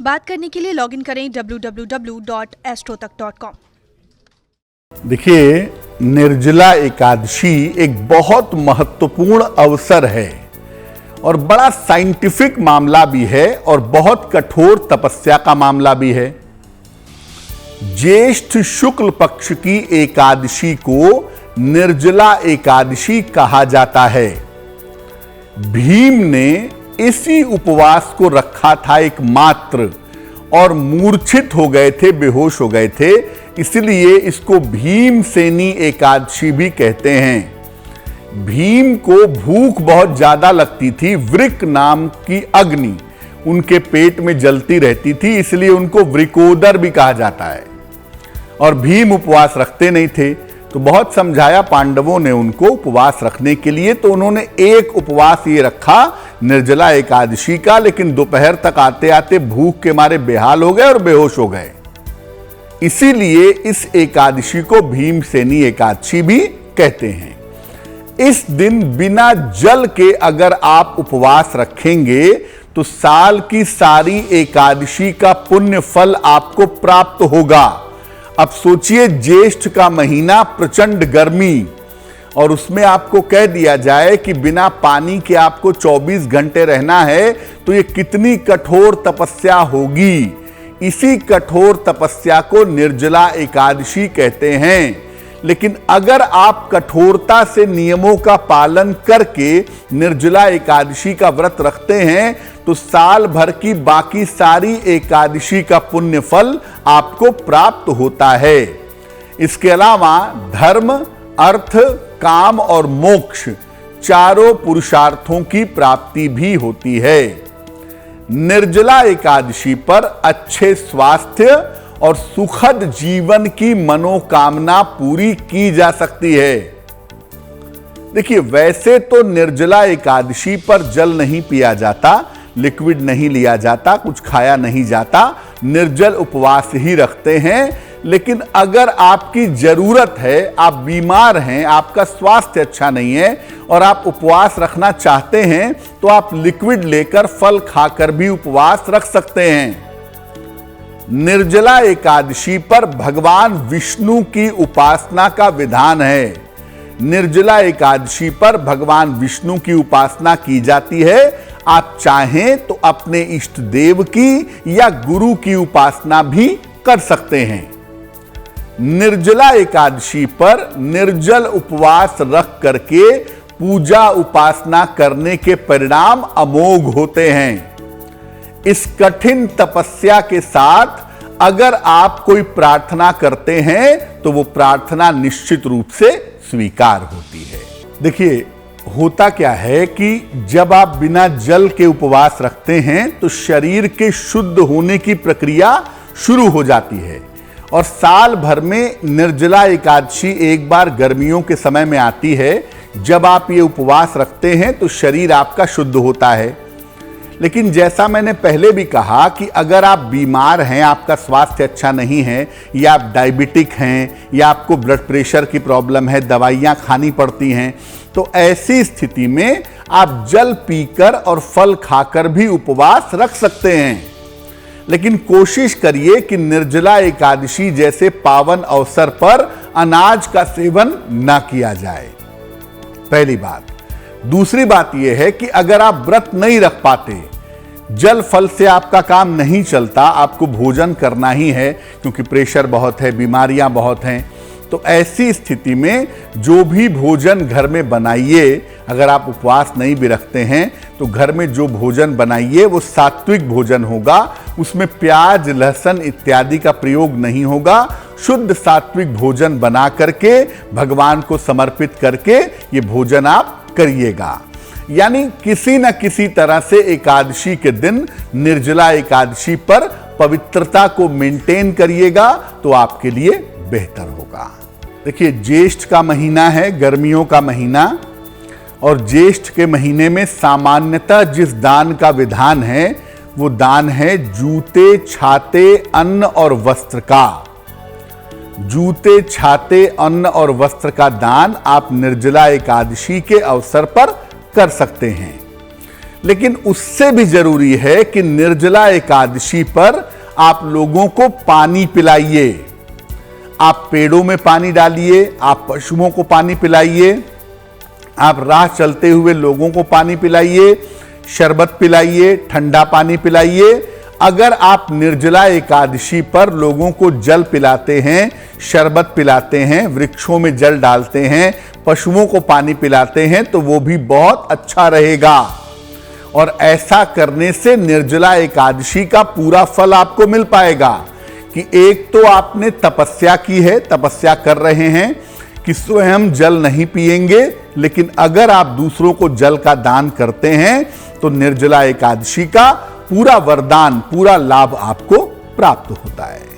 बात करने के लिए लॉगिन करें www.astrotak.com। देखिए, निर्जला एकादशी एक बहुत महत्वपूर्ण अवसर है और बड़ा साइंटिफिक मामला भी है और बहुत कठोर तपस्या का मामला भी है। ज्येष्ठ शुक्ल पक्ष की एकादशी को निर्जला एकादशी कहा जाता है। भीम ने इसी उपवास को रखा था एकमात्र और मूर्छित हो गए थे, बेहोश हो गए थे, इसलिए इसको भीमसेनी एकादशी भी कहते हैं। भीम को भूख बहुत ज्यादा लगती थी, वृक नाम की अग्नि उनके पेट में जलती रहती थी, इसलिए उनको वृकोदर भी कहा जाता है। और भीम उपवास रखते नहीं थे, तो बहुत समझाया पांडवों ने उनको उपवास रखने के लिए, तो उन्होंने एक उपवास ये रखा निर्जला एकादशी का, लेकिन दोपहर तक आते आते भूख के मारे बेहाल हो गए और बेहोश हो गए। इसीलिए इस एकादशी को भीमसेनी एकादशी भी कहते हैं। इस दिन बिना जल के अगर आप उपवास रखेंगे तो साल की सारी एकादशी का पुण्य फल आपको प्राप्त होगा। अब सोचिए, ज्येष्ठ का महीना, प्रचंड गर्मी, और उसमें आपको कह दिया जाए कि बिना पानी के आपको 24 घंटे रहना है, तो ये कितनी कठोर तपस्या होगी। इसी कठोर तपस्या को निर्जला एकादशी कहते हैं। लेकिन अगर आप कठोरता से नियमों का पालन करके निर्जला एकादशी का व्रत रखते हैं तो साल भर की बाकी सारी एकादशी का पुण्य फल आपको प्राप्त होता है। इसके अलावा धर्म, अर्थ, काम और मोक्ष चारों पुरुषार्थों की प्राप्ति भी होती है। निर्जला एकादशी पर अच्छे स्वास्थ्य और सुखद जीवन की मनोकामना पूरी की जा सकती है। देखिए, वैसे तो निर्जला एकादशी पर जल नहीं पिया जाता, लिक्विड नहीं लिया जाता, कुछ खाया नहीं जाता, निर्जल उपवास ही रखते हैं। लेकिन अगर आपकी जरूरत है, आप बीमार हैं, आपका स्वास्थ्य अच्छा नहीं है और आप उपवास रखना चाहते हैं, तो आप लिक्विड लेकर, फल खाकर भी उपवास रख सकते हैं। निर्जला एकादशी पर भगवान विष्णु की उपासना का विधान है। निर्जला एकादशी पर भगवान विष्णु की उपासना की जाती है। आप चाहें तो अपने इष्ट देव की या गुरु की उपासना भी कर सकते हैं। निर्जला एकादशी पर निर्जल उपवास रख करके पूजा उपासना करने के परिणाम अमोघ होते हैं। इस कठिन तपस्या के साथ अगर आप कोई प्रार्थना करते हैं तो वो प्रार्थना निश्चित रूप से स्वीकार होती है। देखिए, होता क्या है कि जब आप बिना जल के उपवास रखते हैं तो शरीर के शुद्ध होने की प्रक्रिया शुरू हो जाती है। और साल भर में निर्जला एकादशी एक बार गर्मियों के समय में आती है। जब आप ये उपवास रखते हैं तो शरीर आपका शुद्ध होता है। लेकिन जैसा मैंने पहले भी कहा कि अगर आप बीमार हैं, आपका स्वास्थ्य अच्छा नहीं है, या आप डायबिटिक हैं, या आपको ब्लड प्रेशर की प्रॉब्लम है, दवाइयाँ खानी पड़ती हैं, तो ऐसी स्थिति में आप जल पीकर और फल खाकर भी उपवास रख सकते हैं। लेकिन कोशिश करिए कि निर्जला एकादशी जैसे पावन अवसर पर अनाज का सेवन ना किया जाए, पहली बात। दूसरी बात यह है कि अगर आप व्रत नहीं रख पाते, जल फल से आपका काम नहीं चलता, आपको भोजन करना ही है क्योंकि प्रेशर बहुत है, बीमारियां बहुत हैं, तो ऐसी स्थिति में जो भी भोजन घर में बनाइए, अगर आप उपवास नहीं भी रखते हैं तो घर में जो भोजन बनाइए वो सात्विक भोजन होगा। उसमें प्याज, लहसुन इत्यादि का प्रयोग नहीं होगा। शुद्ध सात्विक भोजन बना करके भगवान को समर्पित करके ये भोजन आप करिएगा। यानी किसी न किसी तरह से एकादशी के दिन, निर्जला एकादशी पर पवित्रता को मेंटेन करिएगा तो आपके लिए बेहतर होगा। देखिए, ज्येष्ठ का महीना है, गर्मियों का महीना, और ज्येष्ठ के महीने में सामान्यतः जिस दान का विधान है वो दान है जूते, छाते, अन्न और वस्त्र का। जूते, छाते, अन्न और वस्त्र का दान आप निर्जला एकादशी के अवसर पर कर सकते हैं। लेकिन उससे भी जरूरी है कि निर्जला एकादशी पर आप लोगों को पानी पिलाइए। आप पेड़ों में पानी डालिए, आप पशुओं को पानी पिलाइए, आप राह चलते हुए लोगों को पानी पिलाइए, शरबत पिलाइए, ठंडा पानी पिलाइए। अगर आप निर्जला एकादशी पर लोगों को जल पिलाते हैं, शरबत पिलाते हैं, वृक्षों में जल डालते हैं, पशुओं को पानी पिलाते हैं, तो वो भी बहुत अच्छा रहेगा। और ऐसा करने से निर्जला एकादशी का पूरा फल आपको मिल पाएगा कि एक तो आपने तपस्या की है, तपस्या कर रहे हैं कि स्वयं जल नहीं पिएंगे, लेकिन अगर आप दूसरों को जल का दान करते हैं तो निर्जला एकादशी का पूरा वरदान, पूरा लाभ आपको प्राप्त होता है।